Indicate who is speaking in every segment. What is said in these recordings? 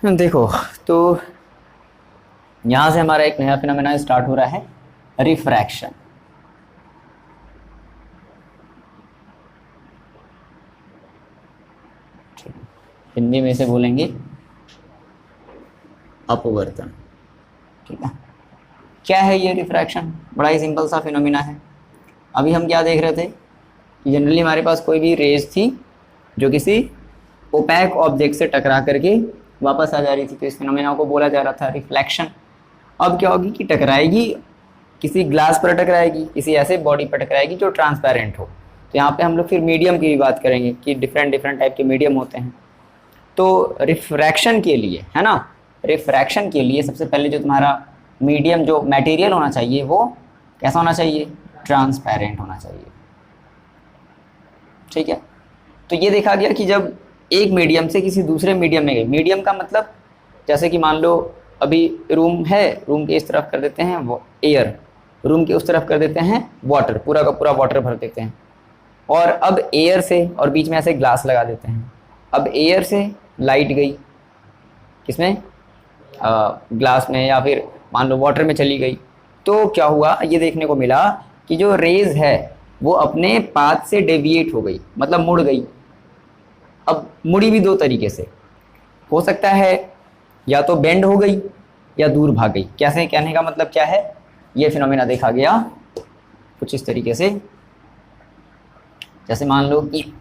Speaker 1: देखो, तो यहाँ से हमारा एक नया फिनोमेना स्टार्ट हो रहा है, रिफ्रैक्शन। हिंदी में इसे बोलेंगे अपवर्तन। ठीक है, क्या है ये रिफ्रैक्शन? बड़ा ही सिंपल सा फिनोमेना है। अभी हम क्या देख रहे थे कि जनरली हमारे पास कोई भी रेज थी जो किसी ओपैक ऑब्जेक्ट से टकरा करके वापस आ जा रही थी, तो इस फिनोमेना को बोला जा रहा था रिफ्लेक्शन। अब क्या होगी कि टकराएगी, किसी ग्लास पर टकराएगी, किसी ऐसे बॉडी पर टकराएगी जो ट्रांसपेरेंट हो। तो यहाँ पे हम लोग फिर मीडियम की भी बात करेंगे कि डिफरेंट डिफरेंट टाइप के मीडियम होते हैं। तो रिफ्रैक्शन के लिए, है ना, रिफ्रैक्शन के लिए सबसे पहले जो तुम्हारा मीडियम, जो मटेरियल होना चाहिए वो कैसा होना चाहिए? ट्रांसपेरेंट होना चाहिए। ठीक है, तो ये देखा गया कि जब एक मीडियम से किसी दूसरे मीडियम में गए, मीडियम का मतलब जैसे कि मान लो अभी रूम है, रूम के इस तरफ कर देते हैं वो एयर, रूम के उस तरफ कर देते हैं वाटर, पूरा का पूरा वाटर भर देते हैं, और अब एयर से और बीच में ऐसे ग्लास लगा देते हैं। अब एयर से लाइट गई किसमें? ग्लास में, या फिर मान लो वाटर में चली गई। तो क्या हुआ, ये देखने को मिला कि जो रेज है वो अपने पाथ से डेविएट हो गई, मतलब मुड़ गई। अब मुड़ी भी दो तरीके से हो सकता है, या तो बेंड हो गई या दूर भाग गई। कैसे, कहने का मतलब क्या है, ये फिनोमेना देखा गया कुछ इस तरीके से। जैसे मान लो कि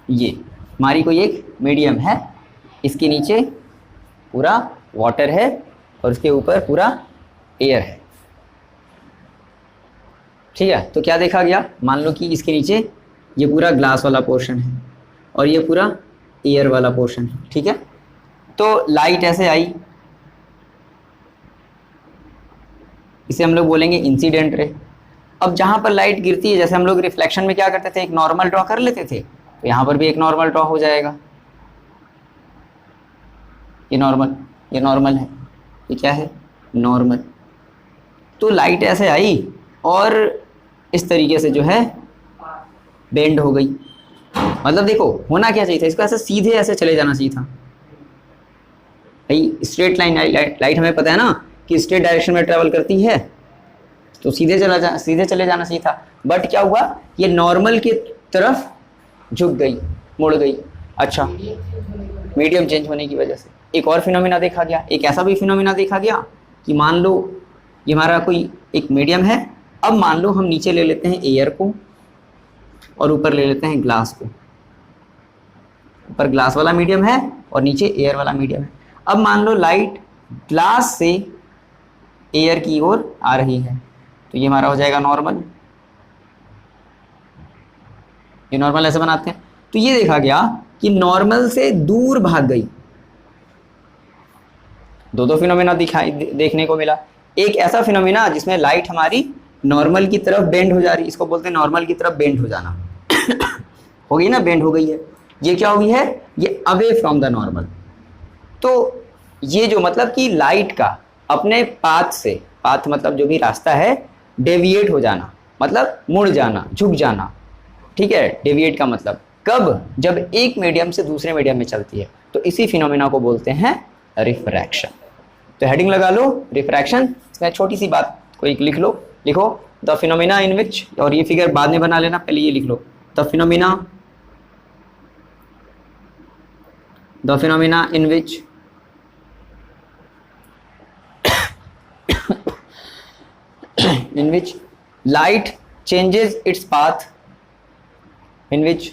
Speaker 1: ये हमारी कोई एक मीडियम है, इसके नीचे पूरा वाटर है और उसके ऊपर पूरा एयर है। ठीक है, तो क्या देखा गया, मान लो कि इसके नीचे ये पूरा ग्लास वाला पोर्शन है और ये पूरा एयर वाला पोर्शन है। ठीक है, तो लाइट ऐसे आई, इसे हम लोग बोलेंगे इंसिडेंट रे। अब जहां पर लाइट गिरती है, जैसे हम लोग रिफ्लेक्शन में क्या करते थे, एक नॉर्मल ड्रॉ कर लेते थे, तो यहाँ पर भी एक नॉर्मल ड्रॉ हो जाएगा। ये नॉर्मल है, ये क्या है? नॉर्मल। तो लाइट ऐसे आई और इस तरीके से जो है बेंड हो गई। मतलब देखो, होना क्या चाहिए था, इसको ऐसे सीधे ऐसे चले जाना चाहिए था भाई। स्ट्रेट लाइन, लाइट हमें पता है ना कि स्ट्रेट डायरेक्शन में ट्रेवल करती है, तो सीधे चले जाना चाहिए था। बट क्या हुआ, ये नॉर्मल की तरफ झुक गई, मुड़ गई। अच्छा, मीडियम चेंज होने की वजह से एक और फिनोमेना देखा गया। एक ऐसा भी फिनोमेना देखा गया कि मान लो ये हमारा कोई एक मीडियम है, अब मान लो हम नीचे ले लेते हैं एयर को और ऊपर ले लेते हैं ग्लास को। ऊपर ग्लास वाला मीडियम है और नीचे एयर वाला मीडियम है। अब मान लो लाइट ग्लास से एयर की ओर आ रही है, तो ये हमारा हो जाएगा नॉर्मल। ये नॉर्मल ऐसे बनाते हैं। तो ये देखा गया कि नॉर्मल से दूर भाग गई। दो फिनोमेना देखने को मिला। एक ऐसा फिनोमेना जिसमें लाइट हमारी नॉर्मल की तरफ बेंड हो जा रही, इसको बोलते हैं नॉर्मल की तरफ बेंड हो जाना। हो गई ना, बेंड हो गई है। ये क्या हुई है, ये अवे फ्रॉम द नॉर्मल। तो ये जो मतलब कि लाइट का अपने पाथ से, पाथ मतलब जो भी रास्ता है, डेविएट हो जाना, मतलब मुड़ जाना, झुक जाना। ठीक है, डेविएट का मतलब कब, जब एक मीडियम से दूसरे मीडियम में चलती है, तो इसी फिनोमेना को बोलते हैं रिफ्रैक्शन। तो हेडिंग लगा लो रिफ्रैक्शन। इसमें छोटी सी बात कोई लिखो द फिनोमेना इन विच, और ये फिगर बाद में बना लेना, पहले ये लिख लो, the phenomena in which light changes its path, in which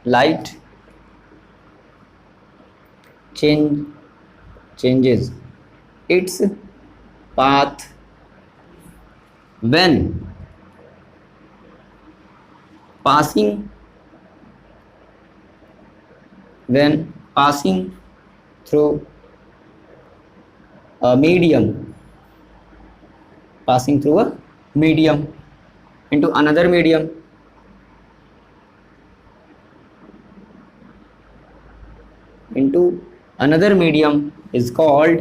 Speaker 1: light changes its path when passing through a medium, into another medium, is called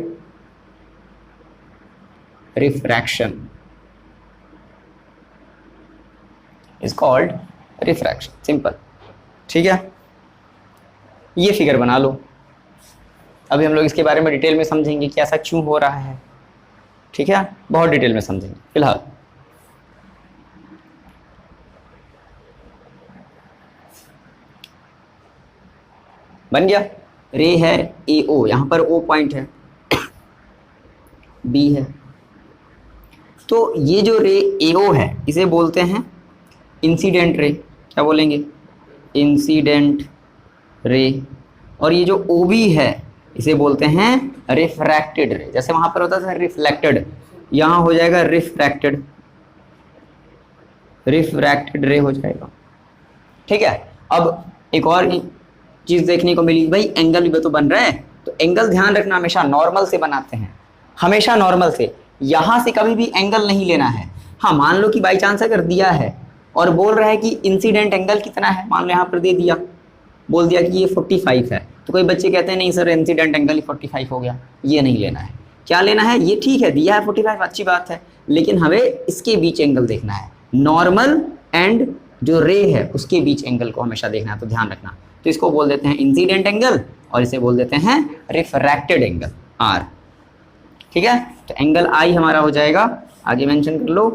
Speaker 1: refraction. Simple. ठीक है, ये फिगर बना लो। अभी हम लोग इसके बारे में डिटेल में समझेंगे कि ऐसा क्यों हो रहा है, ठीक है, बहुत डिटेल में समझेंगे। फिलहाल बन गया, रे है ए ओ, यहां पर ओ पॉइंट है, बी है, तो ये जो रे ए ओ है इसे बोलते हैं इंसिडेंट रे। क्या बोलेंगे? Incident ray. और ये जो ओ बी है इसे बोलते हैं रिफ्रैक्टेड रे। जैसे वहां पर होता था रिफ्लेक्टेड, यहां हो जाएगा रिफ्रैक्टेड, रिफ्रैक्टेड रे हो जाएगा, ठीक है। अब एक और चीज देखने को मिली, भाई एंगल भी तो बन रहा है, तो एंगल ध्यान रखना हमेशा नॉर्मल से बनाते हैं, हमेशा नॉर्मल से, यहां से कभी भी एंगल नहीं लेना है। हाँ, मान लो कि बाई चांस अगर दिया है और बोल रहा है कि इंसिडेंट एंगल कितना है, मान लो यहाँ पर दे दिया, बोल दिया कि ये 45 है, तो कोई बच्चे कहते हैं नहीं सर इंसिडेंट एंगल ही 45 हो गया, ये नहीं लेना है। क्या लेना है? ये ठीक है दिया है 45, अच्छी बात है, लेकिन हमें इसके बीच एंगल देखना है, नॉर्मल एंड जो रे है उसके बीच एंगल को हमेशा देखना है, तो ध्यान रखना। तो इसको बोल देते हैं इंसिडेंट एंगल और इसे बोल देते हैं रिफ्रैक्टेड एंगल, आर, ठीक है। तो एंगल आई हमारा हो जाएगा, आगे मेंशन कर लो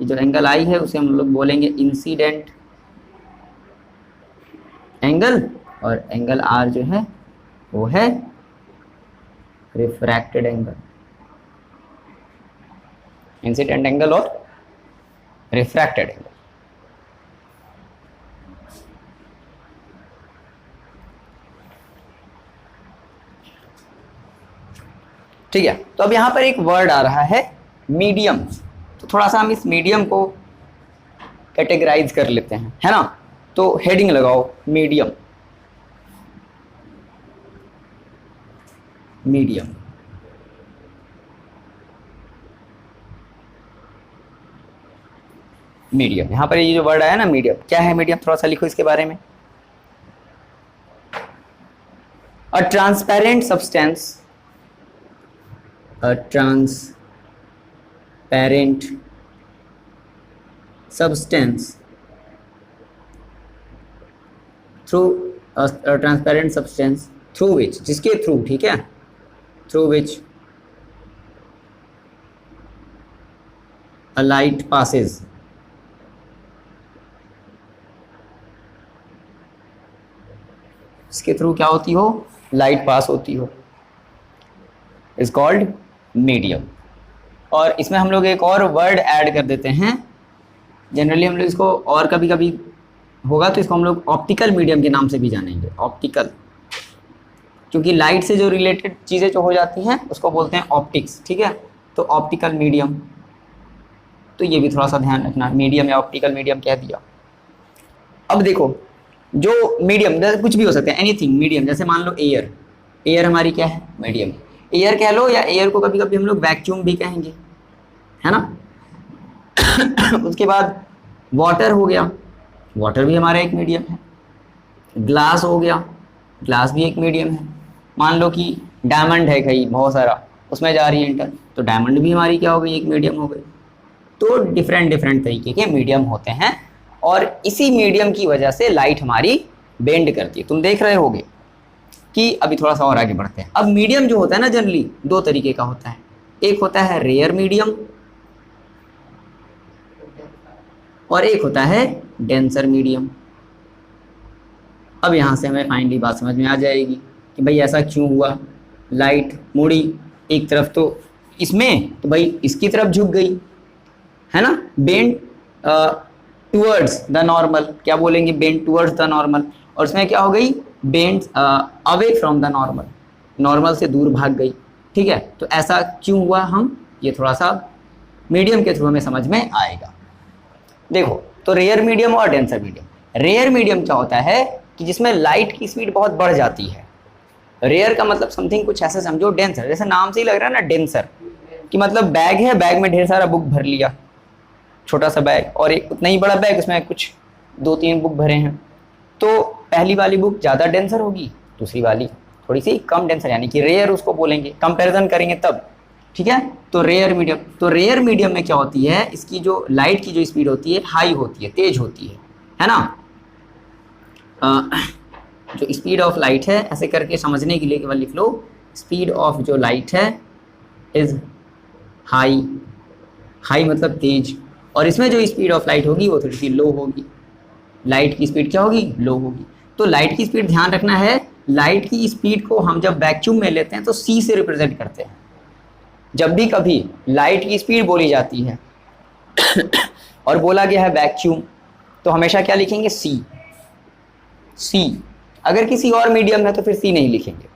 Speaker 1: कि जो एंगल आई है उसे हम लोग बोलेंगे इंसिडेंट एंगल, और एंगल आर जो है वो है रिफ्रैक्टेड एंगल, इंसिडेंट एंगल और रिफ्रैक्टेड एंगल। ठीक है, तो अब यहां पर एक वर्ड आ रहा है मीडियम, तो थोड़ा सा हम इस मीडियम को कैटेगराइज कर लेते हैं, है ना। तो हेडिंग लगाओ मीडियम, मीडियम। मीडियम, यहां पर ये जो वर्ड आया ना मीडियम, क्या है मीडियम, थोड़ा सा लिखो इसके बारे में। A transparent substance, a transparent substance through a transparent substance through which, जिसके थ्रू, ठीक है, through which a light passes, इसके थ्रू क्या होती हो, लाइट पास होती हो, इज कॉल्ड मीडियम। और इसमें हम लोग एक और वर्ड ऐड कर देते हैं, जनरली हम लोग इसको, और कभी कभी होगा तो इसको हम लोग ऑप्टिकल मीडियम के नाम से भी जानेंगे, ऑप्टिकल, क्योंकि लाइट से जो रिलेटेड चीज़ें जो हो जाती हैं उसको बोलते हैं ऑप्टिक्स, ठीक है। तो ऑप्टिकल मीडियम, तो ये भी थोड़ा सा ध्यान रखना, मीडियम या ऑप्टिकल मीडियम कह दिया। अब देखो जो मीडियम कुछ भी हो सकता है, एनीथिंग मीडियम, जैसे मान लो एयर, एयर हमारी क्या है, मीडियम, एयर कह लो, या एयर को कभी कभी हम लोग वैक्यूम भी कहेंगे, है ना। उसके बाद वाटर हो गया, वाटर भी हमारा एक मीडियम है। ग्लास हो गया, ग्लास भी एक मीडियम है। मान लो कि डायमंड है कहीं बहुत सारा, उसमें जा रही है इंटर, तो डायमंड भी हमारी क्या हो गई, एक मीडियम हो गई। तो डिफरेंट डिफरेंट तरीके के मीडियम होते हैं, और इसी मीडियम की वजह से लाइट हमारी बेंड करती है। तुम देख रहे होगे कि अभी थोड़ा सा और आगे बढ़ते हैं। अब मीडियम जो होता है ना जनरली दो तरीके का होता है, एक होता है रेयर मीडियम और एक होता है डेंसर मीडियम। अब यहाँ से हमें फाइनली बात समझ में आ जाएगी कि भाई ऐसा क्यों हुआ, लाइट मुड़ी एक तरफ तो इसमें, तो भाई इसकी तरफ झुक गई, है ना, बेंड टूवर्ड्स द नॉर्मल, क्या बोलेंगे, बेंड टूवर्ड्स द नॉर्मल, और इसमें क्या हो गई, bend away from the normal, normal से दूर भाग गई, ठीक है। तो ऐसा क्यों हुआ, हम ये थोड़ा सा मीडियम के थ्रू हमें समझ में आएगा। देखो तो रेयर मीडियम और डेंसर मीडियम, रेयर मीडियम क्या होता है कि जिसमें लाइट की स्पीड बहुत बढ़ जाती है। रेयर का मतलब समथिंग कुछ ऐसा समझो, डेंसर जैसे नाम से ही लग रहा है ना, डेंसर कि मतलब बैग है, बैग में ढेर सारा बुक भर लिया, छोटा सा बैग, और एक उतना ही बड़ा बैग, उसमें कुछ 2-3 बुक भरे हैं, तो पहली वाली बुक ज़्यादा डेंसर होगी, दूसरी वाली थोड़ी सी कम डेंसर, यानी कि रेयर उसको बोलेंगे, कंपैरिजन करेंगे तब, ठीक है। तो रेयर मीडियम, तो रेयर मीडियम में क्या होती है, इसकी जो लाइट की जो स्पीड होती है हाई होती है, तेज होती है ना। जो स्पीड ऑफ लाइट है, ऐसे करके समझने के लिए केवल लिख लो, स्पीड ऑफ जो लाइट है इज हाई, हाई मतलब तेज, और इसमें जो स्पीड ऑफ लाइट होगी वो थोड़ी सी लो होगी। लाइट की स्पीड क्या होगी? लो होगी। तो लाइट की स्पीड ध्यान रखना है, लाइट की स्पीड को हम जब वैक्यूम में लेते हैं तो c से रिप्रेजेंट करते हैं। जब भी कभी लाइट की स्पीड बोली जाती है और बोला गया है वैक्यूम, तो हमेशा क्या लिखेंगे? c। अगर किसी और मीडियम है तो फिर c नहीं लिखेंगे,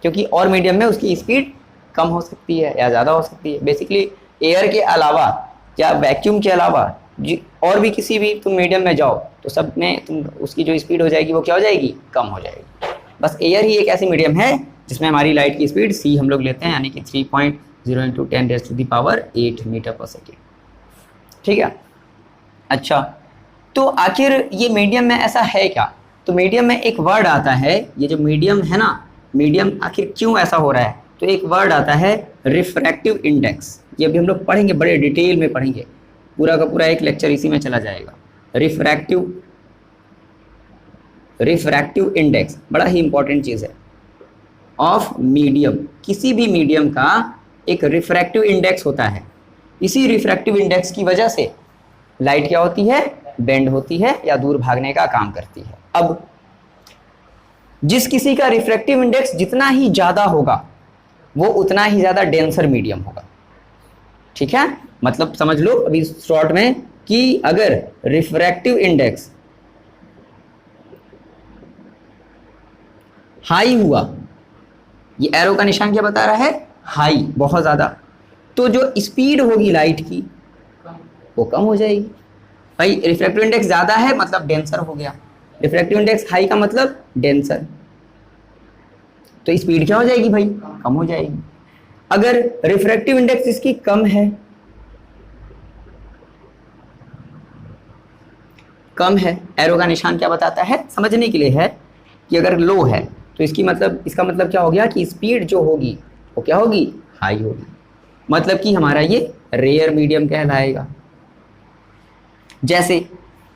Speaker 1: क्योंकि और मीडियम में उसकी स्पीड कम हो सकती है या ज़्यादा हो सकती है। बेसिकली एयर के अलावा या वैक्यूम के अलावा और भी किसी भी तुम मीडियम में जाओ तो सब में तुम उसकी जो स्पीड हो जाएगी वो क्या हो जाएगी? कम हो जाएगी। बस एयर ही एक ऐसी मीडियम है जिसमें हमारी लाइट की स्पीड c हम लोग लेते हैं, यानी कि 3.0 × 10⁸ मीटर पर सेकेंड। ठीक है। अच्छा, तो आखिर ये मीडियम में ऐसा है क्या? तो मीडियम में एक वर्ड आता है, ये जो मीडियम है ना, मीडियम आखिर क्यों ऐसा हो रहा है? तो एक वर्ड आता है रिफ्रैक्टिव इंडेक्स। ये अभी हम लोग पढ़ेंगे, बड़े डिटेल में पढ़ेंगे, पूरा का पूरा एक लेक्चर इसी में चला जाएगा। रिफ्रैक्टिव इंडेक्स बड़ा ही इंपॉर्टेंट चीज़ है ऑफ मीडियम। किसी भी मीडियम का एक रिफ्रैक्टिव इंडेक्स होता है। इसी रिफ्रैक्टिव इंडेक्स की वजह से लाइट क्या होती है? बेंड होती है या दूर भागने का काम करती है। अब जिस किसी का रिफ्रैक्टिव इंडेक्स जितना ही ज़्यादा होगा वो उतना ही ज़्यादा डेंसर मीडियम होगा। ठीक है, मतलब समझ लो अभी शॉर्ट में कि अगर रिफ्रैक्टिव इंडेक्स हाई हुआ, ये एरो का निशान क्या बता रहा है? हाई, बहुत ज़्यादा, तो जो स्पीड होगी लाइट की वो कम हो जाएगी। भाई रिफ्रैक्टिव इंडेक्स ज़्यादा है मतलब डेंसर हो गया, रिफ्रैक्टिव इंडेक्स हाई का मतलब डेंसर, तो स्पीड क्या हो जाएगी भाई? कम हो जाएगी। अगर रिफ्रैक्टिव इंडेक्स इसकी कम है, कम है, एरो का निशान क्या बताता है? समझने के लिए है कि अगर लो है तो इसकी मतलब, इसका मतलब क्या हो गया कि स्पीड जो होगी वो क्या होगी? हाई होगी। मतलब कि हमारा ये रेयर मीडियम कहलाएगा। जैसे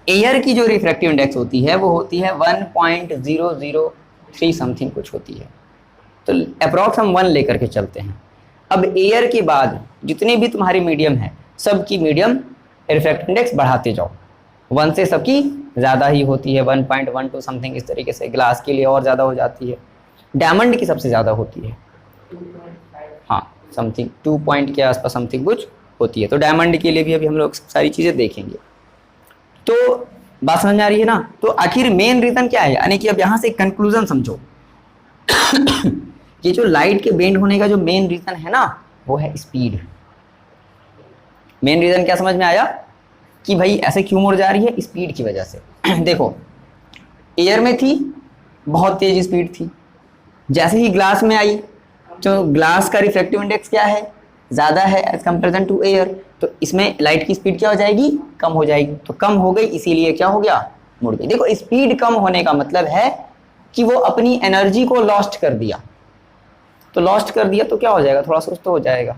Speaker 1: एयर की जो रिफ्रैक्टिव इंडेक्स होती है वो होती है 1.003 समथिंग कुछ होती है, तो अप्रॉक्स हम 1 लेकर के चलते हैं। अब एयर के बाद जितने भी तुम्हारी मीडियम है सबकी मीडियम रिफ्रैक्टिव इंडेक्स बढ़ाते जाओ, 1 से सबकी ज़्यादा ही होती है, 1.12 समथिंग इस तरीके से। ग्लास के लिए और ज़्यादा हो जाती है, डायमंड की सबसे ज़्यादा होती है, हाँ समथिंग 2 पॉइंट के आसपास समथिंग कुछ होती है। तो डायमंड के लिए भी अभी हम लोग सारी चीज़ें देखेंगे। तो बात समझ में आ रही है ना? तो आखिर मेन रीज़न क्या है, यानी कि अब यहाँ से कंक्लूजन समझो ये जो लाइट के बेंड होने का जो मेन रीज़न है ना वो है स्पीड। मेन रीज़न क्या समझ में आया कि भाई ऐसे क्यों मुड़ जा रही है? स्पीड की वजह से। देखो एयर में थी बहुत तेज स्पीड थी, जैसे ही ग्लास में आई तो ग्लास का रिफ्रैक्टिव इंडेक्स क्या है? ज़्यादा है एज कंपेरिजन टू एयर, तो इसमें लाइट की स्पीड क्या हो जाएगी? कम हो जाएगी। तो कम हो गई इसीलिए क्या हो गया? मुड़ गई। देखो स्पीड कम होने का मतलब है कि वो अपनी एनर्जी को लॉस्ट कर दिया, तो लॉस्ट कर दिया तो क्या हो जाएगा? थोड़ा सुस्त हो जाएगा,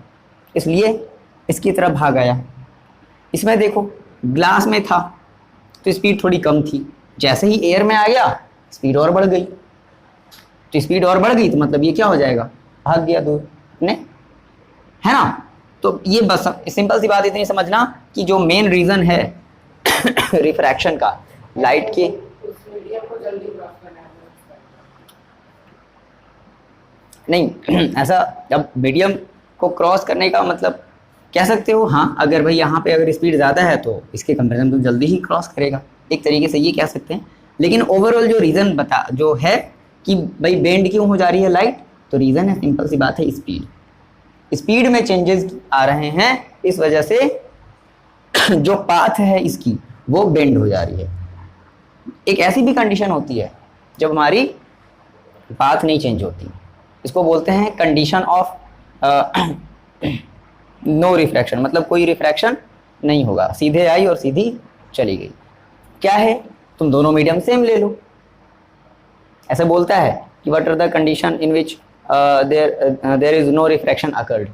Speaker 1: इसलिए इसकी तरफ भाग आया। इसमें देखो ग्लास में था तो स्पीड थोड़ी कम थी, जैसे ही एयर में आ गया स्पीड और बढ़ गई, तो स्पीड और बढ़ गई तो मतलब ये क्या हो जाएगा? भाग गया दूर ने, है ना? तो ये बस सिंपल सी बात इतनी समझना कि जो मेन रीज़न है रिफ्रैक्शन का लाइट के, नहीं ऐसा अब मीडियम को क्रॉस करने का मतलब कह सकते हो, हाँ अगर भाई यहाँ पे अगर स्पीड ज़्यादा है तो इसके कंपेरिजन तो जल्दी ही क्रॉस करेगा, एक तरीके से ये कह सकते हैं। लेकिन ओवरऑल जो रीज़न बता जो है कि भाई बेंड क्यों हो जा रही है लाइट, तो रीज़न है सिंपल सी बात है स्पीड। स्पीड में चेंजेस आ रहे हैं, इस वजह से जो पाथ है इसकी वो बेंड हो जा रही है। एक ऐसी भी कंडीशन होती है जब हमारी पाथ नहीं चेंज होती, इसको बोलते हैं कंडीशन ऑफ नो रिफ्रैक्शन, मतलब कोई रिफ्रैक्शन नहीं होगा, सीधे आई और सीधी चली गई। क्या है? तुम दोनों मीडियम सेम ले लो। ऐसे बोलता है कि what are the condition in which there is no refraction occurred.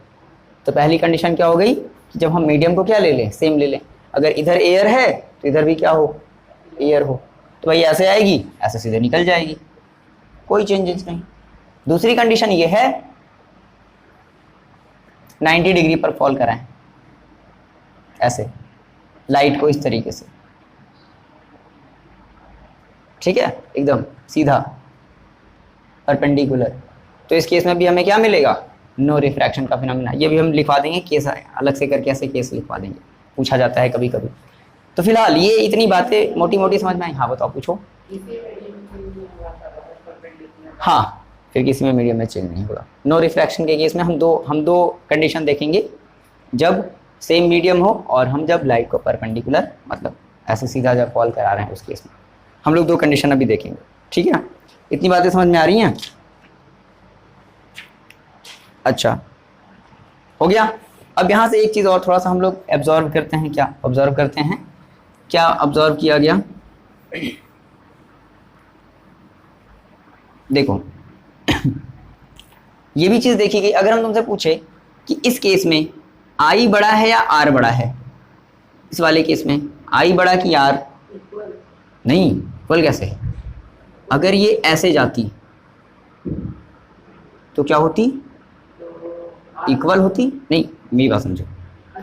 Speaker 1: तो पहली कंडीशन क्या हो गई कि जब हम मीडियम को क्या ले लें? सेम ले लें। अगर इधर एयर है तो इधर भी क्या हो? एयर हो। तो भाई ऐसे आएगी, ऐसे सीधे निकल जाएगी। कोई चेंजेस नहीं। दूसरी कंडीशन ये है 90 डिग्री पर फॉल कराएं, ऐसे लाइट को इस तरीके से, ठीक है, एकदम सीधा परपेंडिकुलर। तो इस केस में भी हमें क्या मिलेगा, नो रिफ्रैक्शन का फिनोमेना। ये भी हम लिखवा देंगे केस अलग से करके, ऐसे केस लिखवा देंगे, पूछा जाता है कभी कभी। तो फिलहाल ये इतनी बातें मोटी मोटी समझ में आई। हाँ बताओ, पूछो। हाँ, फिर किसी में मीडियम में चेंज नहीं होगा। नो रिफ्रैक्शन के केस में हम दो कंडीशन देखेंगे, जब सेम मीडियम हो और हम जब लाइट को परपेंडिकुलर मतलब ऐसे सीधा जब फॉल करा रहे हैं उस केस में हम लोग दो कंडीशन अभी देखेंगे, ठीक है ना। इतनी बातें समझ में आ रही हैं? अच्छा, हो गया। अब यहाँ से एक चीज़ और थोड़ा सा हम लोग एब्जॉर्व करते हैं। क्या ऑब्जर्व करते हैं, क्या ऑब्जर्व किया गया? देखो ये भी चीज़ देखी गई। अगर हम तुमसे पूछे कि इस केस में आई बड़ा है या आर बड़ा है, इस वाले केस में आई बड़ा कि आर? नहीं, इक्वल कैसे? अगर ये ऐसे जाती तो क्या होती, इक्वल होती। नहीं, मेरी बात समझो,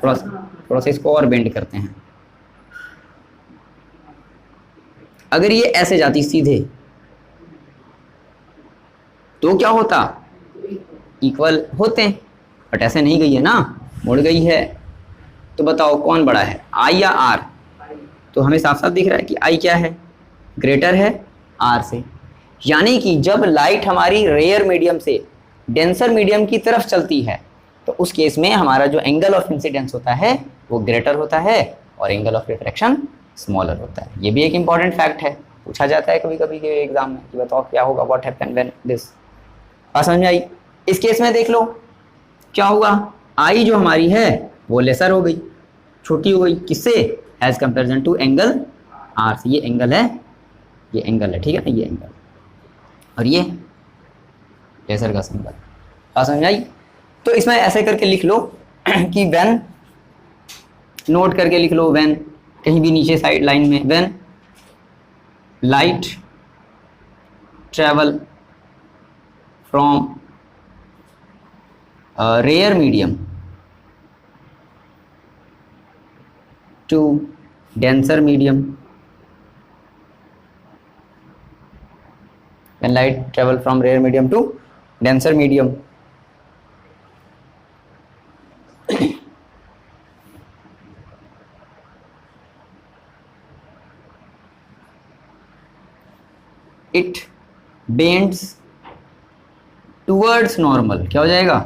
Speaker 1: थोड़ा सा इसको और बेंड करते हैं। अगर ये ऐसे जाती सीधे तो क्या होता, इक्वल होते, बट ऐसे नहीं गई है ना, मुड़ गई है। तो बताओ कौन बड़ा है, आई या आर? तो हमें साफ साफ दिख रहा है कि आई क्या है, ग्रेटर है आर से। यानी कि जब लाइट हमारी रेयर मीडियम से डेंसर मीडियम की तरफ चलती है तो उस केस में हमारा जो एंगल ऑफ इंसिडेंस होता है वो ग्रेटर होता है और एंगल ऑफ रिफ्रैक्शन स्मॉलर होता है। ये भी एक इंपॉर्टेंट फैक्ट है, पूछा जाता है कभी कभी के एग्जाम में कि बताओ क्या होगा, व्हाट हैपन व्हेन दिस। बात समझ में आई? इस केस में देख लो क्या हुआ, आई जो हमारी है वो लेसर हो गई, छोटी हो गई, किससे, as comparison to angle R से। ये एंगल है, ये एंगल है, ठीक है ना, ये एंगल और ये लेसर का सिंबल। बात समझ में आई? तो इसमें ऐसे करके लिख लो कि व्हेन, नोट करके लिख लो, व्हेन कहीं भी नीचे साइड लाइन में, when light travel from rare medium to denser medium, when light travel from rare medium to denser medium, it bends towards normal। क्या हो जाएगा,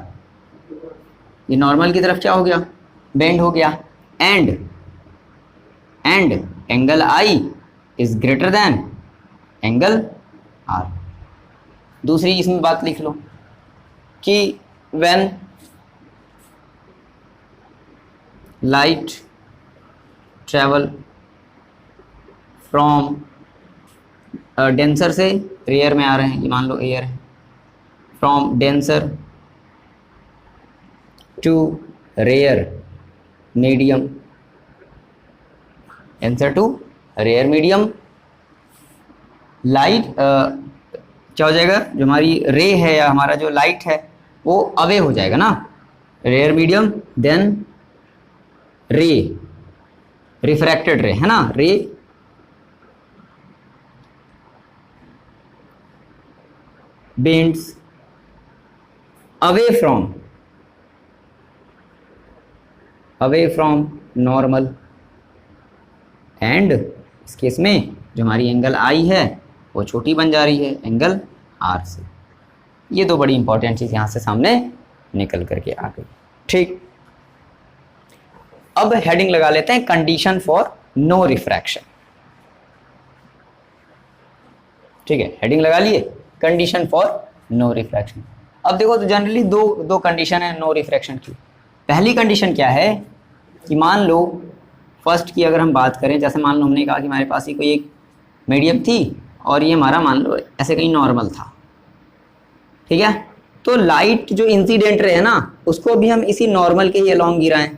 Speaker 1: ये नॉर्मल की तरफ क्या हो गया, बेंड हो गया। And angle I is greater than angle R. दूसरी इसमें बात लिख लो कि when light travel from denser से रेयर में आ रहे हैं, ये मान लो एयर है, from denser to rare medium, denser to rare medium, light क्या हो जाएगा, जो हमारी रे है या हमारा जो लाइट है वो अवे हो जाएगा ना, rare medium then ray, refracted ray है ना, ray bends away from normal. And इस केस में जो हमारी एंगल आई है वो छोटी बन जा रही है एंगल आर से। ये दो बड़ी इंपॉर्टेंट चीज़ यहाँ से सामने निकल करके आ गई, ठीक। अब हेडिंग लगा लेते हैं कंडीशन फॉर नो रिफ्रैक्शन, ठीक है, हेडिंग लगा लिए कंडीशन फॉर नो रिफ्रैक्शन। अब देखो तो जनरली दो कंडीशन है नो रिफ्रैक्शन की। पहली कंडीशन क्या है कि मान लो फर्स्ट की अगर हम बात करें, जैसे मान लो हमने कहा कि हमारे पास ही कोई एक मीडियम थी और ये हमारा मान लो ऐसे कहीं नॉर्मल था, ठीक है, तो लाइट जो इंसिडेंट रे है ना उसको भी हम इसी नॉर्मल के ही अलोंग गिराएं,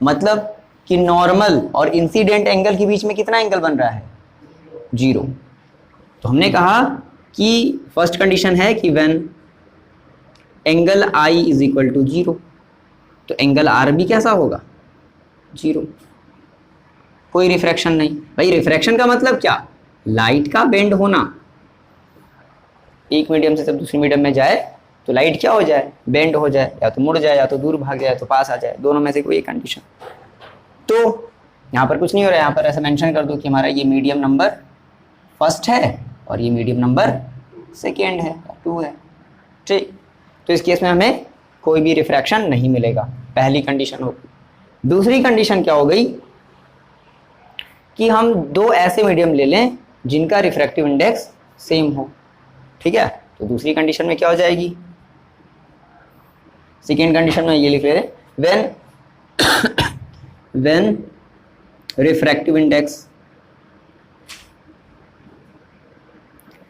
Speaker 1: मतलब कि नॉर्मल और इंसिडेंट एंगल के बीच में कितना एंगल बन रहा है, जीरो। तो हमने कहा कि फर्स्ट कंडीशन है कि when angle I is equal to zero, तो एंगल आर भी कैसा होगा, जीरो, कोई रिफ्रैक्शन नहीं। भाई रिफ्रैक्शन का मतलब क्या, लाइट का बेंड होना, एक मीडियम से जब दूसरी मीडियम में जाए तो लाइट क्या हो जाए, बेंड हो जाए, या तो मुड़ जाए, या तो दूर भाग जाए, तो पास आ जाए, दोनों में से कोई एक कंडीशन। तो यहाँ पर कुछ नहीं हो रहा है, यहाँ पर ऐसा मेंशन कर दो कि हमारा ये मीडियम नंबर फर्स्ट है और ये मीडियम नंबर सेकेंड है, टू है, ठीक। तो इस केस में हमें कोई भी रिफ्रैक्शन नहीं मिलेगा, पहली कंडीशन होगी। दूसरी कंडीशन क्या हो गई कि हम दो ऐसे मीडियम ले लें जिनका रिफ्रैक्टिव इंडेक्स सेम हो, ठीक है। तो दूसरी कंडीशन में क्या हो जाएगी, सेकेंड कंडीशन में ये लिख रहे हैं, व्हेन रिफ्रैक्टिव इंडेक्स,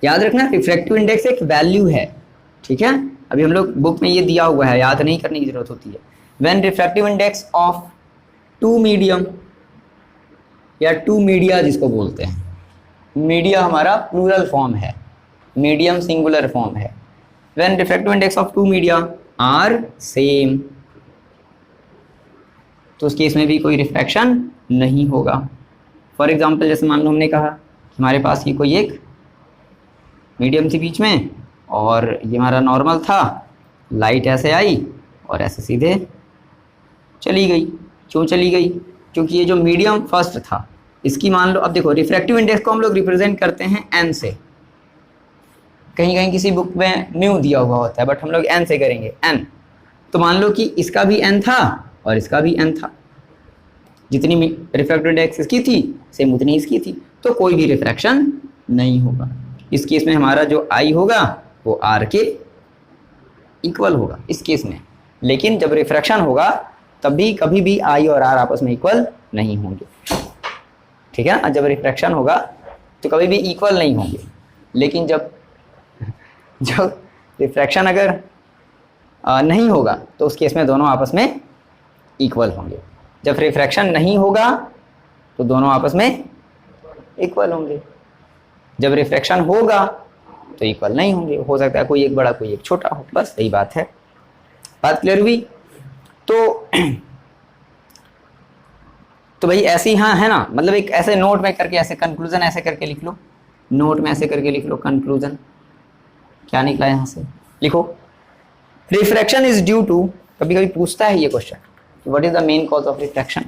Speaker 1: याद रखना रिफ्रैक्टिव इंडेक्स एक वैल्यू है, ठीक है। अभी हम लोग बुक में ये दिया हुआ है, याद नहीं करने की जरूरत होती है। When refractive index of two medium, या टू मीडिया जिसको बोलते हैं, मीडिया हमारा प्लूरल फॉर्म है, मीडियम सिंगुलर फॉर्म है। When refractive index of two media are same, तो उस केस में भी कोई रिफ्रैक्शन नहीं होगा। फॉर एग्जाम्पल जैसे मान लो हमने कहा हमारे पास ये कोई एक मीडियम थी बीच में और ये हमारा नॉर्मल था, लाइट ऐसे आई और ऐसे सीधे चली गई। क्यों चली गई, क्योंकि ये जो मीडियम फर्स्ट था इसकी मान लो, अब देखो रिफ्रैक्टिव इंडेक्स को हम लोग रिप्रेजेंट करते हैं एन से, कहीं कहीं किसी बुक में म्यू दिया हुआ होता है बट हम लोग एन से करेंगे, एन। तो मान लो कि इसका भी एन था और इसका भी एन था, जितनी रिफ्रैक्टिव इंडेक्स इसकी थी सेम उतनी इसकी थी, तो कोई भी रिफ्रैक्शन नहीं होगा। इस केस में हमारा जो आई होगा वो आर के इक्वल होगा इस केस में। लेकिन जब रिफ्रैक्शन होगा तब भी कभी भी आई और आर आपस में इक्वल नहीं होंगे, ठीक है। जब रिफ्रैक्शन होगा तो कभी भी इक्वल नहीं होंगे, लेकिन जब रिफ्रैक्शन अगर नहीं होगा तो उस केस में दोनों आपस में इक्वल होंगे। जब रिफ्रैक्शन नहीं होगा तो दोनों आपस में इक्वल होंगे, जब रिफ्रैक्शन होगा तो इक्वल नहीं होंगे। हो सकता है कोई एक बड़ा कोई एक छोटा हो, बस यही बात है। बात क्लियर हुई? तो भाई ऐसे ही, हाँ है ना, मतलब एक ऐसे नोट में करके ऐसे कंक्लूजन ऐसे करके लिख लो, नोट में ऐसे करके लिख लो कंक्लूजन। क्या निकला यहाँ से, लिखो रिफ्रैक्शन इज ड्यू टू, कभी कभी पूछता है ये question, what is the main cause of refraction,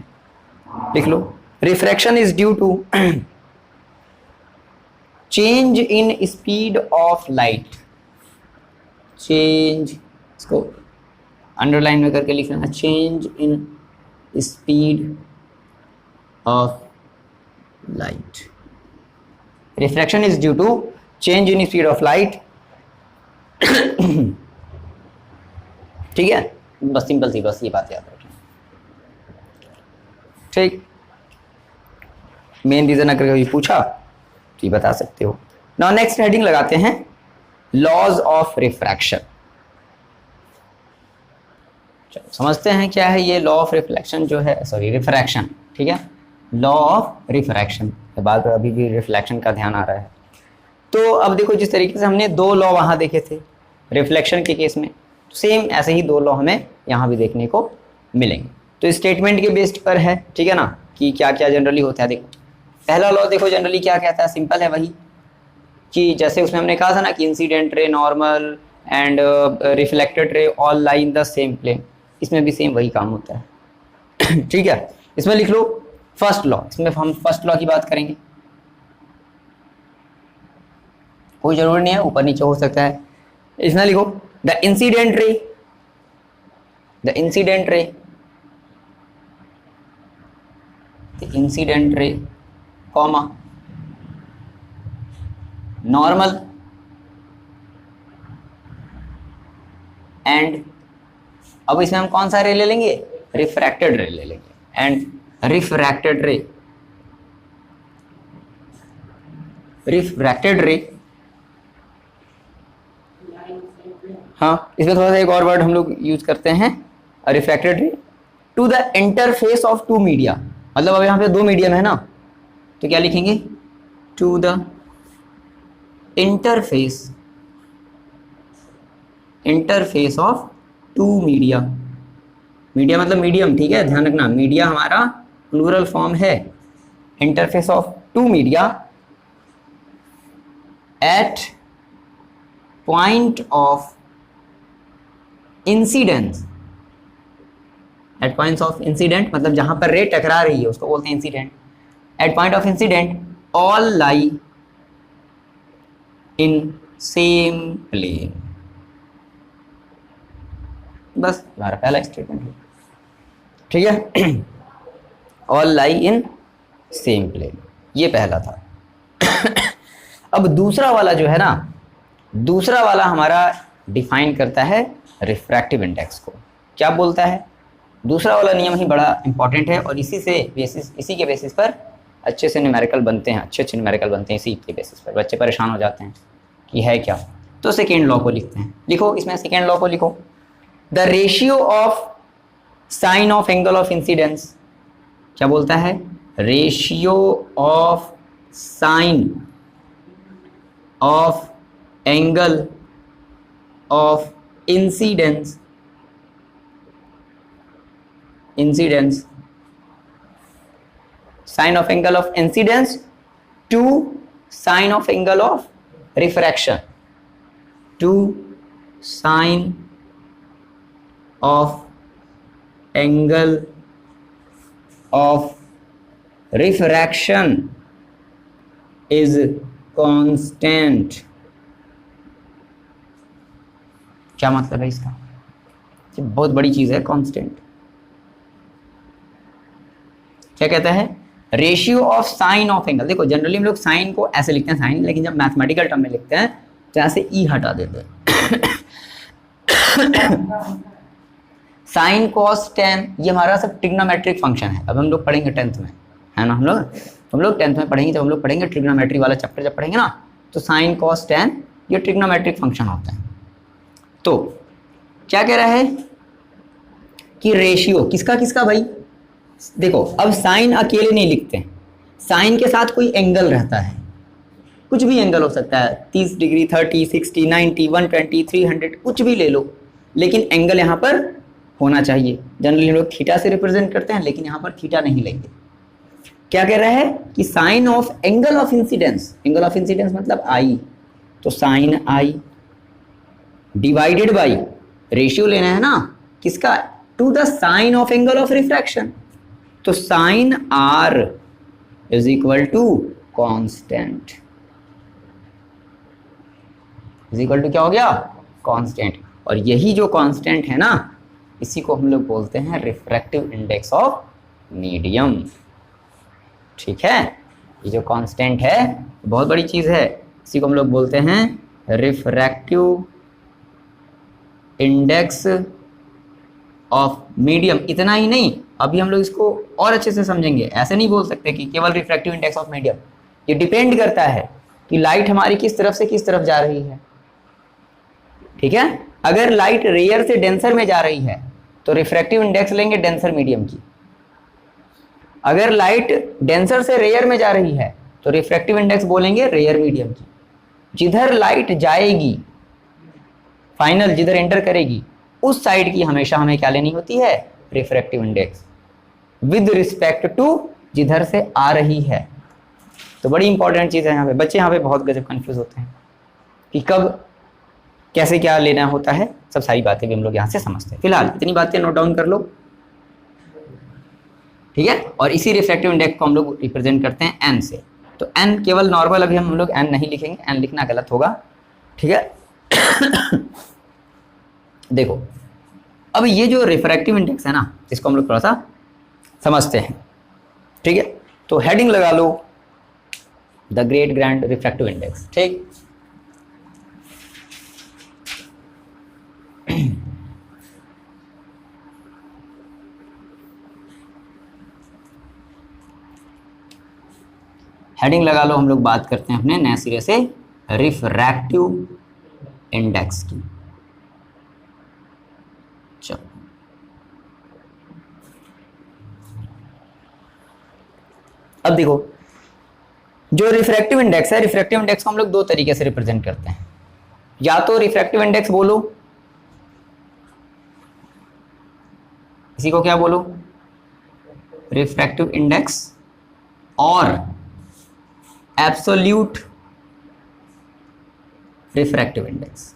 Speaker 1: लिख लो refraction is due to change in speed of light, change, इसको अंडरलाइन में करके लिख लेना, change in speed of light. Refraction is due to change in speed of light, ठीक है। बस सिंपल सी बस ये बात याद रखें, ठीक। मेन रीजन अगर कभी पूछा तो ये बता सकते हो। नाउ नेक्स्ट हेडिंग लगाते हैं लॉज ऑफ रिफ्रैक्शन। चलो समझते हैं क्या है ये लॉ ऑफ रिफ्लेक्शन जो है, सॉरी रिफ्रैक्शन, ठीक है। लॉ ऑफ रिफ्रैक्शन के बाद अभी भी रिफ्लेक्शन का ध्यान आ रहा है। तो अब देखो जिस तरीके से हमने दो लॉ वहां देखे थे रिफ्लेक्शन के केस में, सेम ऐसे ही दो लॉ हमें यहाँ भी देखने को मिलेंगे। तो स्टेटमेंट के बेस्ड पर है, ठीक है ना, कि क्या क्या जनरली होता है। देखो पहला लॉ देखो जनरली क्या कहता है, सिंपल है वही कि जैसे उसमें हमने कहा था ना कि incident ray, normal and reflected ray all lie in the same plane, इसमें भी सेम वही काम होता है, ठीक है। इसमें लिख लो फर्स्ट लॉ, इसमें हम फर्स्ट लॉ की बात करेंगे, कोई जरूरी नहीं है ऊपर नीचे हो सकता है। इसमें लिखो the incident ray, the incident ray, the incident ray comma normal and, अब इसमें हम कौन सा रे ले लेंगे, रिफ्रैक्टेड रे ले लेंगे, एंड रिफ्रैक्टेड रे, रिफ्रैक्टेड रे, हाँ इसमें थोड़ा सा एक और वर्ड हम लोग यूज करते हैं refracted ray to the interface of two media. मतलब अब यहाँ पे दो मीडियम है ना, तो क्या लिखेंगे, to the interface of two media. Media मतलब मीडियम, ठीक है, ध्यान रखना, मीडिया हमारा प्लूरल फॉर्म है। Interface of two media at point of incidence. At points of incident मतलब जहां पर रे टकरा रही है उसको बोलते हैं incident. At point of incident all lie in same plane. बस हमारा पहला स्टेटमेंट है, ठीक है। All lie in same plane, ये पहला था। अब दूसरा वाला जो है ना, दूसरा वाला हमारा डिफाइन करता है रिफ्रैक्टिव इंडेक्स को। क्या बोलता है? दूसरा वाला नियम ही बड़ा इंपॉर्टेंट है और इसी के बेसिस पर अच्छे से न्यूमेरिकल बनते हैं, अच्छे न्यूमेरिकल बनते हैं। इसी के बेसिस पर बच्चे परेशान हो जाते हैं कि है क्या, तो सेकेंड लॉ को लिखते हैं। लिखो इसमें सेकेंड लॉ को लिखो, the ratio of sine of angle of incidence. क्या बोलता है? Ratio of sine of angle of incidence sine of angle of incidence to sine of angle of refraction, to sine of angle of refraction is constant. क्या मतलब है इसका? ये बहुत बड़ी चीज है कांस्टेंट। क्या कहता है? Ratio of sine of angle. देखो जनरली हम लोग साइन को ऐसे लिखते हैं साइन, लेकिन जब मैथमेटिकल टर्म में लिखते हैं तो ऐसे ई हटा देते हैं। साइन कॉस टेन, ये हमारा सब ट्रिग्नोमेट्रिक फंक्शन है। अब हम लोग पढ़ेंगे 10th में, है ना, हम लोग 10th में पढ़ेंगे। जब हम लोग पढ़ेंगे ट्रिग्नोमेट्री वाला चैप्टर जब पढ़ेंगे ना, तो साइन कॉस टेन ये ट्रिग्नोमेट्रिक फंक्शन होता है। तो क्या कह रहा है कि रेशियो किसका किसका भाई? देखो अब साइन अकेले नहीं लिखते, साइन के साथ कोई एंगल रहता है, कुछ भी एंगल हो सकता है, 30 डिग्री, 30, 60, 90, 120, 300, कुछ भी ले लो, लेकिन एंगल यहाँ पर होना चाहिए। जनरली हम लोग थीटा से रिप्रेजेंट करते हैं, लेकिन यहाँ पर थीटा नहीं लेंगे। क्या कह रहा है कि sine of angle of incidence, angle of incidence मतलब आई, तो sine I divided by, ratio लेना है ना किसका? To the sine of angle of refraction, तो sine R is equal to constant, is equal to क्या हो गया? कांस्टेंट। और यही जो कांस्टेंट है ना, इसी को हम लोग बोलते हैं रिफ्रैक्टिव इंडेक्स ऑफ मीडियम। ठीक है, ये जो कांस्टेंट है बहुत बड़ी चीज है, इसी को हम लोग बोलते हैं रिफ्रैक्टिव इंडेक्स ऑफ मीडियम। इतना ही नहीं, अभी हम लोग इसको और अच्छे से समझेंगे। ऐसे नहीं बोल सकते कि केवल रिफ्रैक्टिव इंडेक्स ऑफ मीडियम, ये डिपेंड करता है कि लाइट हमारी किस तरफ से किस तरफ जा रही है। ठीक है, अगर लाइट रेयर से डेंसर में जा रही है तो रिफ्रैक्टिव इंडेक्स लेंगे डेंसर मीडियम की। अगर लाइट डेंसर से रेयर में जा रही है तो रिफ्रैक्टिव इंडेक्स बोलेंगे रेयर मीडियम की। जिधर लाइट जाएगी, फाइनल जिधर एंटर करेगी, उस साइड की हमेशा हमें क्या लेनी होती है? Refractive index with respect to जिधर से आ रही है। तो बड़ी इंपॉर्टेंट चीज़ है यहाँ पे। बच्चे यहाँ पे बहुत गजब कंफ्यूज होते हैं कि कब कैसे क्या लेना होता है, सब सारी बातें भी हम लोग यहाँ से समझते हैं। फिलहाल इतनी बातें नोट डाउन कर लो, ठीक है। और इसी रिफ्रैक्टिव इंडेक्स को हम लोग रिप्रेजेंट करते हैं एन से। तो एन केवल नॉर्मल, अभी हम लोग एन नहीं लिखेंगे, एन लिखना गलत होगा, ठीक है। देखो अब ये जो रिफ्रैक्टिव इंडेक्स है ना, इसको हम लोग थोड़ा सा समझते हैं, ठीक है। तो हेडिंग लगा लो the great grand refractive index, ठीक। हेडिंग लगा लो, हम लोग बात करते हैं अपने नए सिरे से रिफ्रैक्टिव इंडेक्स की। चलो अब देखो, जो रिफ्रैक्टिव इंडेक्स है, रिफ्रैक्टिव इंडेक्स को हम लोग दो तरीके से रिप्रेजेंट करते हैं। या तो रिफ्रैक्टिव इंडेक्स बोलो, इसी को क्या बोलो, रिफ्रैक्टिव इंडेक्स, और एब्सोल्यूट रिफ्रैक्टिव इंडेक्स,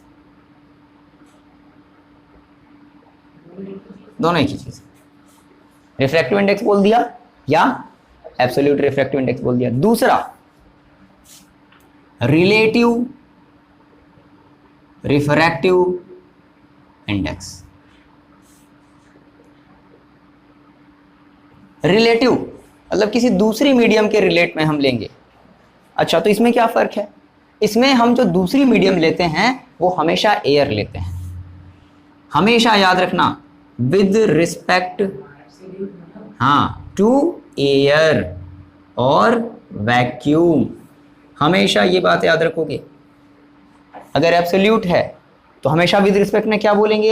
Speaker 1: दोनों एक ही चीज। रिफ्रैक्टिव इंडेक्स बोल दिया या एब्सोल्यूट रिफ्रैक्टिव इंडेक्स बोल दिया। दूसरा रिलेटिव रिफ्रैक्टिव इंडेक्स। रिलेटिव मतलब किसी दूसरी मीडियम के रिलेट में हम लेंगे। अच्छा, तो इसमें क्या फर्क है? इसमें हम जो दूसरी मीडियम लेते हैं वो हमेशा एयर लेते हैं। हमेशा याद रखना, विद रिस्पेक्ट टू एयर और वैक्यूम, हमेशा ये बात याद रखोगे। अगर एब्सोल्यूट है तो हमेशा विद रिस्पेक्ट में क्या बोलेंगे,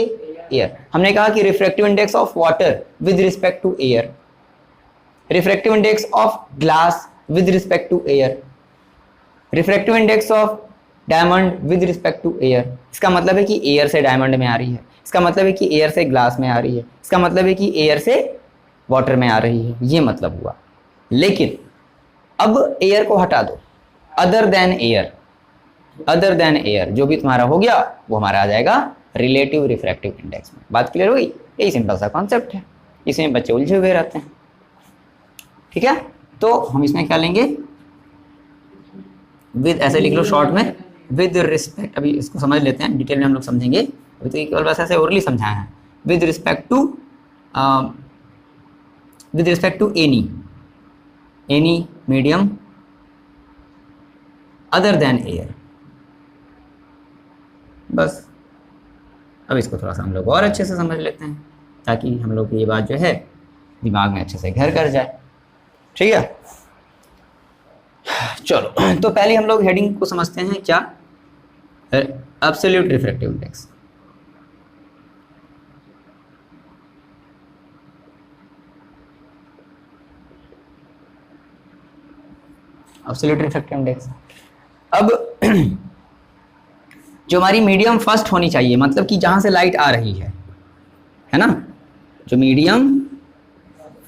Speaker 1: एयर। हमने कहा कि refractive index of water with respect to air, refractive index of glass with respect to air, refractive index of diamond with respect to air. इसका मतलब है कि एयर से डायमंड में आ रही है, इसका मतलब है कि एयर से ग्लास में आ रही है, इसका मतलब है कि एयर से वाटर में आ रही है, ये मतलब हुआ। लेकिन अब एयर को हटा दो, other than air, other than air जो भी तुम्हारा हो गया वो हमारा आ जाएगा रिलेटिव रिफ्रैक्टिव इंडेक्स में। बात क्लियर हो गई? यही सिंपल सा कॉन्सेप्ट है, इसमें बच्चे उलझे हुए रहते हैं। ठीक है, तो हम इसमें क्या लेंगे, विद, ऐसे लिख लो शॉर्ट में, विद रिस्पेक्ट। अभी इसको समझ लेते हैं, डिटेल में हम लोग समझेंगे, अभी तो केवल बस ऐसे ओरली समझाया है। With respect to any medium other than air. बस अब इसको थोड़ा सा हम लोग और अच्छे से समझ लेते हैं ताकि हम लोग ये बात जो है दिमाग में अच्छे से घर कर जाए। ठीक है, चलो तो पहले हम लोग हेडिंग को समझते हैं, क्या, absolute refractive index. Absolute refractive index, अब जो हमारी मीडियम फर्स्ट होनी चाहिए, मतलब कि जहां से लाइट आ रही है ना, जो मीडियम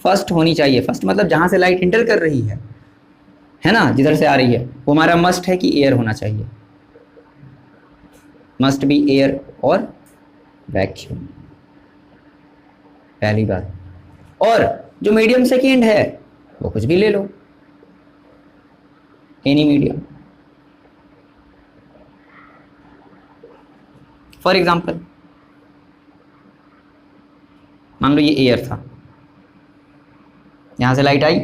Speaker 1: फर्स्ट होनी चाहिए, फर्स्ट मतलब जहां से लाइट इंटर कर रही है ना, जिधर से आ रही है, वो हमारा मस्ट है कि एयर होना चाहिए, मस्ट बी एयर और वैक्यूम, पहली बात। और जो मीडियम सेकेंड है वो कुछ भी ले लो, एनी मीडियम। फॉर एग्जाम्पल मान लो ये एयर था, यहां से लाइट आई,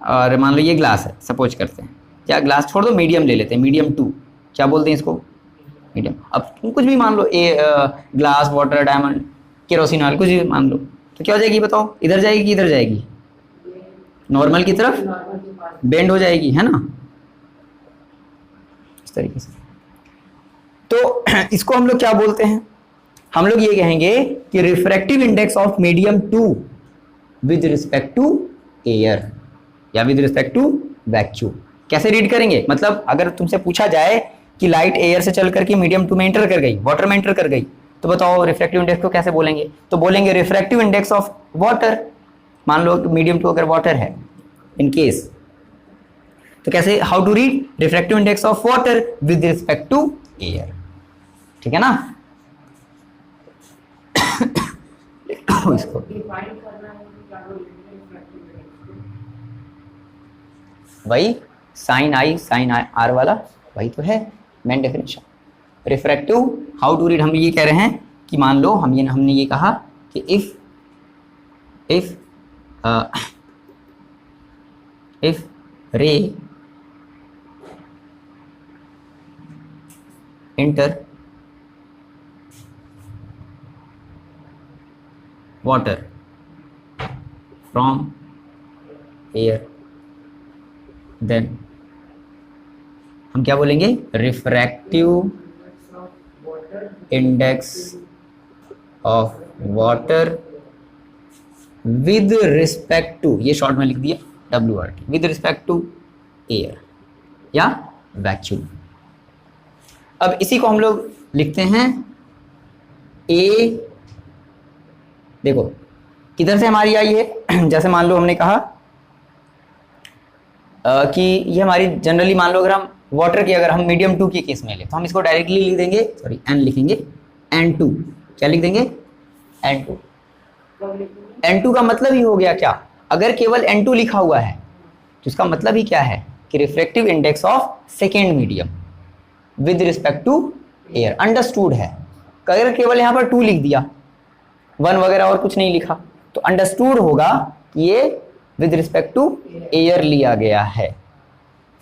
Speaker 1: और मान लो ये ग्लास है, सपोज करते हैं, क्या ग्लास छोड़ दो, मीडियम ले लेते हैं, मीडियम 2, क्या बोलते हैं इसको, मीडियम। अब तुम कुछ भी मान लो, glass, water, diamond, kerosene oil, कुछ भी मान लो, तो क्या हो जाएगी बताओ, इधर जाएगी कि इधर जाएगी, नॉर्मल की तरफ बेंड हो जाएगी, है ना, इस तरीके से। तो इसको हम लोग क्या बोलते हैं, हम लोग ये कहेंगे कि refractive index of medium 2 with respect to air या विद रिस्पेक्ट टू वैक्यूम। कैसे रीड करेंगे, मतलब अगर तुमसे पूछा जाए कि लाइट एयर से चल करके मीडियम 2 में एंटर कर गई, वाटर में एंटर कर गई, तो बताओ रिफ्रैक्टिव इंडेक्स को कैसे बोलेंगे, तो बोलेंगे रिफ्रैक्टिव इंडेक्स ऑफ वाटर। मान लो मीडियम 2 अगर वाटर है इन केस, तो कैसे, how to read, refractive index of water with respect to air. ठीक है ना, इसको वही साइन आई साइन आर वाला वही तो है main definition. Refractive how to read, हम ये कह रहे हैं कि मान लो हमने ये कहा कि if ray enter water from air, then हम क्या बोलेंगे, refractive index of water with respect to, ये शॉर्ट में लिख दिया WRT, with respect to air या वैक्यूम। अब इसी को हम लोग लिखते हैं ए, देखो किधर से हमारी आई है, जैसे मान लो हमने कहा कि ये हमारी जनरली मान लो अगर हम वाटर की, अगर हम मीडियम 2 के केस में ले तो हम इसको डायरेक्टली लिख देंगे, सॉरी एन लिखेंगे, N2, क्या लिख देंगे N2। N2 का मतलब ही हो गया क्या, अगर केवल N2 लिखा हुआ है तो इसका मतलब ही क्या है कि refractive index of second medium with respect to air, understood है। अगर केवल यहाँ पर 2 लिख दिया, 1 वगैरह और कुछ नहीं लिखा, तो अंडरस्टूड होगा कि ये विद रिस्पेक्ट टू एयर लिया गया है।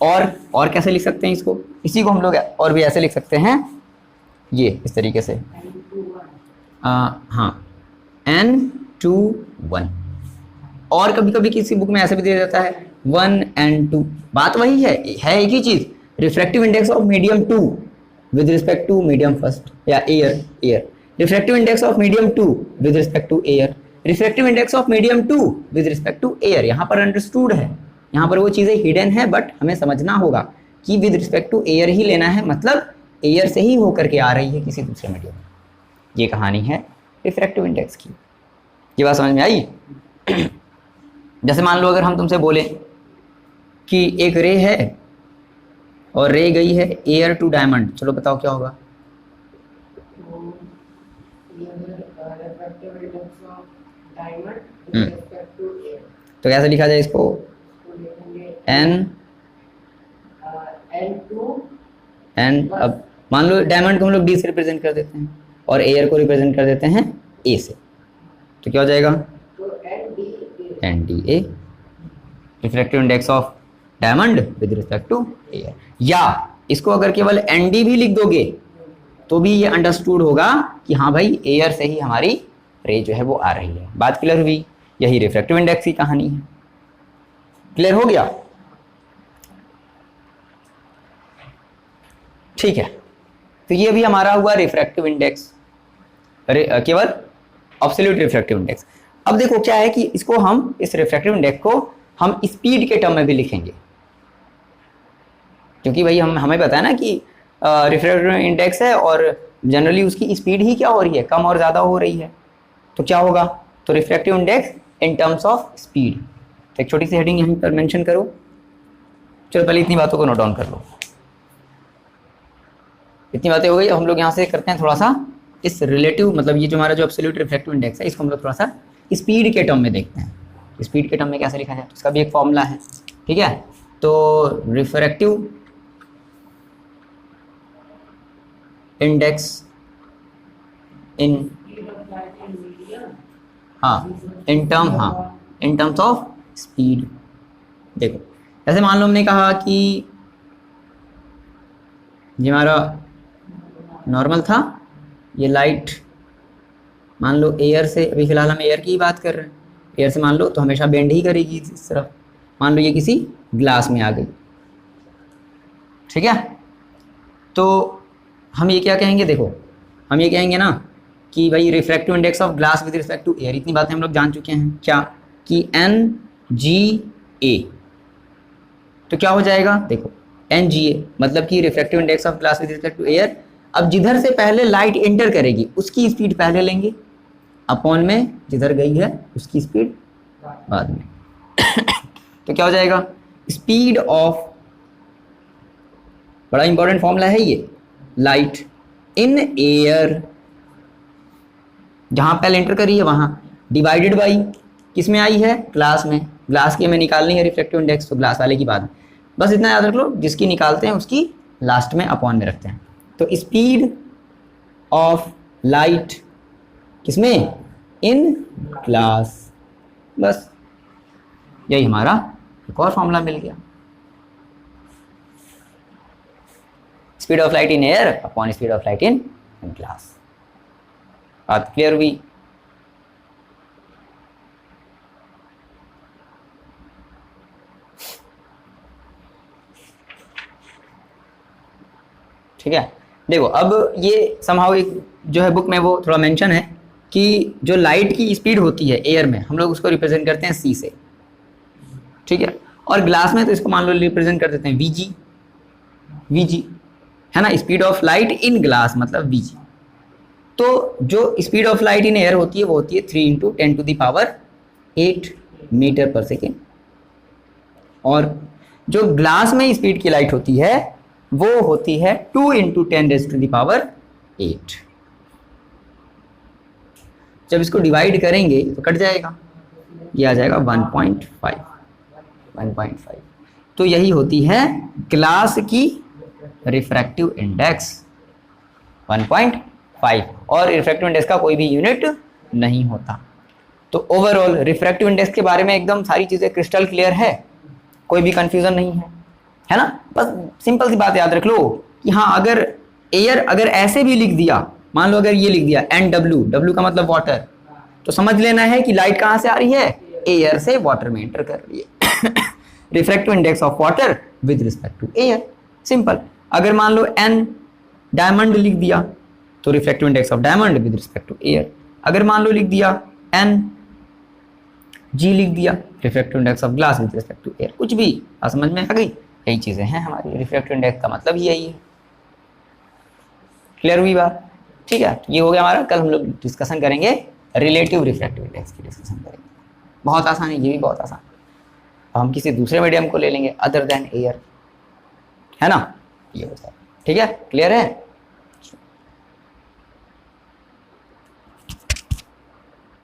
Speaker 1: और कैसे लिख सकते हैं इसको, इसी को हम लोग और भी ऐसे लिख सकते हैं, ये इस तरीके से, हाँ N2 1, और कभी कभी किसी बुक में ऐसे भी दिया जाता है 1 N2, बात वही है एक ही चीज, refractive index of medium 2 with respect to medium first या air, refractive index of medium 2 with respect to air, refractive index of medium 2 with respect to air. यहाँ पर अंडरस्टूड है, यहाँ पर वो चीज़ें हिडन है, बट हमें समझना होगा कि विद रिस्पेक्ट टू एयर ही लेना है, मतलब एयर से ही होकर के आ रही है किसी दूसरे मीडियम में। ये कहानी है रिफ्रैक्टिव इंडेक्स की। ये बात समझ में आई? जैसे मान लो अगर हम तुमसे बोले कि एक रे है और रे गई है एयर टू डायमंड, चलो बताओ क्या होगा। तो कैसे लिखा जाए इसको, एन, अब मान लो डायमंड को हम लोग डी से रिप्रेजेंट कर देते हैं और एयर को रिप्रेजेंट कर देते हैं ए से, तो क्या हो जाएगा N D A, refractive index of diamond with respect to air. या इसको अगर केवल एन डी भी लिख दोगे तो भी ये अंडरस्टूड होगा कि हाँ भाई एयर से ही हमारी रे जो है वो आ रही है। बात क्लियर हुई? यही रिफ्रैक्टिव इंडेक्स की कहानी है। क्लियर हो गया? ठीक है, तो ये भी हमारा हुआ रिफ्रैक्टिव इंडेक्स, केवल एब्सोल्यूट रिफ्रैक्टिव इंडेक्स। अब देखो क्या है कि इसको हम, इस रिफ्रैक्टिव इंडेक्स को हम स्पीड के टर्म में भी लिखेंगे, क्योंकि भाई हमें पता है ना कि रिफ्रैक्टिव इंडेक्स है और जनरली उसकी स्पीड ही क्या हो रही है, कम और ज़्यादा हो रही है, तो क्या होगा, तो refractive index in terms of speed. तो एक छोटी सी हेडिंग यहीं पर मेंशन करो। चलो पहले इतनी बातों को नोट डाउन कर लो। इतनी बातें हो गई, हम लोग यहाँ से करते हैं थोड़ा सा इस रिलेटिव, मतलब ये जो हमारा जो एब्सोल्यूट रिफ्रैक्टिव इंडेक्स है इसको हम लोग थोड़ा सा स्पीड के टर्म में देखते हैं। स्पीड के टर्म में कैसे लिखा जाए, उसका भी एक फॉर्मूला है, ठीक है। तो refractive index in, in terms of speed. देखो जैसे मान लो हमने कहा कि ये हमारा नॉर्मल था, ये लाइट मान लो एयर से, अभी फिलहाल हम एयर की ही बात कर रहे हैं, एयर से मान लो तो हमेशा बेंड ही करेगी इस तरफ। मान लो ये किसी ग्लास में आ गई, ठीक है, तो हम ये क्या कहेंगे, देखो हम ये कहेंगे ना कि भाई refractive index of glass with respect to air, इतनी बातें हम लोग जान चुके हैं क्या, कि NGA। तो क्या हो जाएगा, देखो NGA मतलब कि refractive index of glass with respect to air. अब जिधर से पहले लाइट एंटर करेगी उसकी स्पीड पहले लेंगे, अपॉन में जिधर गई है उसकी स्पीड बाद में। तो क्या हो जाएगा, स्पीड ऑफ, बड़ा इंपॉर्टेंट फॉर्मूला है ये, लाइट इन एयर, जहां पहले एंटर करी है वहां, डिवाइडेड बाई किस में आई है, ग्लास में। ग्लास की हमें निकालनी है रिफ्रैक्टिव इंडेक्स, तो ग्लास वाले की बाद में, बस इतना याद रख लो, जिसकी निकालते हैं उसकी लास्ट में अपॉन में रखते हैं। तो स्पीड ऑफ लाइट किसमें, इन ग्लास, बस यही हमारा एक और फॉर्मूला मिल गया, speed of light in air upon speed of light in glass. बात क्लियर हुई? ठीक है, देखो अब ये समहाउ एक जो है बुक में वो थोड़ा मेंशन है कि जो लाइट की स्पीड होती है एयर में, हम लोग उसको रिप्रेजेंट करते हैं C से, ठीक है। और ग्लास में तो इसको मान लो रिप्रेजेंट कर देते हैं वीजी, वीजी है ना, speed of light in glass मतलब वीजी। तो जो speed of light in air होती है वो होती है 3 × 10⁸ मीटर पर सेकेंड, और जो ग्लास में स्पीड की लाइट होती है वो होती है 2 × 10⁸ जब इसको डिवाइड करेंगे तो कट जाएगा, ये आ जाएगा 1.5। तो यही होती है ग्लास की रिफ्रैक्टिव इंडेक्स 1.5, और रिफ्रैक्टिव इंडेक्स का कोई भी यूनिट नहीं होता। तो ओवरऑल रिफ्रैक्टिव इंडेक्स के बारे में एकदम सारी चीज़ें क्रिस्टल क्लियर है, कोई भी कंफ्यूजन नहीं है ना। बस सिंपल सी बात याद रख लो कि हाँ, अगर एयर अगर ऐसे भी लिख दिया, मान लो अगर ये लिख दिया NW, W का मतलब वाटर, तो समझ लेना है कि लाइट कहाँ से आ रही है, एयर से वाटर में एंटर कर रही है। Refractive index of water with respect to air, simple. अगर मान लो N डायमंड लिख दिया तो refractive index of diamond with respect to air. अगर मान लो लिख दिया N G लिख दिया, refractive index of glass with respect to air. कुछ भी समझ में आ गई, यही चीजें हैं हमारी, रिफ्रैक्टिव इंडेक्स का मतलब ही यही है। क्लियर हुई बात? ठीक है, ये हो गया हमारा। कल हम लोग डिस्कशन करेंगे रिलेटिव रिफ्रैक्टिव इंडेक्स की डिस्कशन करेंगे। बहुत आसान है, ये भी बहुत आसान। हम किसी दूसरे मीडियम को ले लेंगे अदर देन एयर, है ना, ये हो जाएगा। ठीक है, क्लियर है?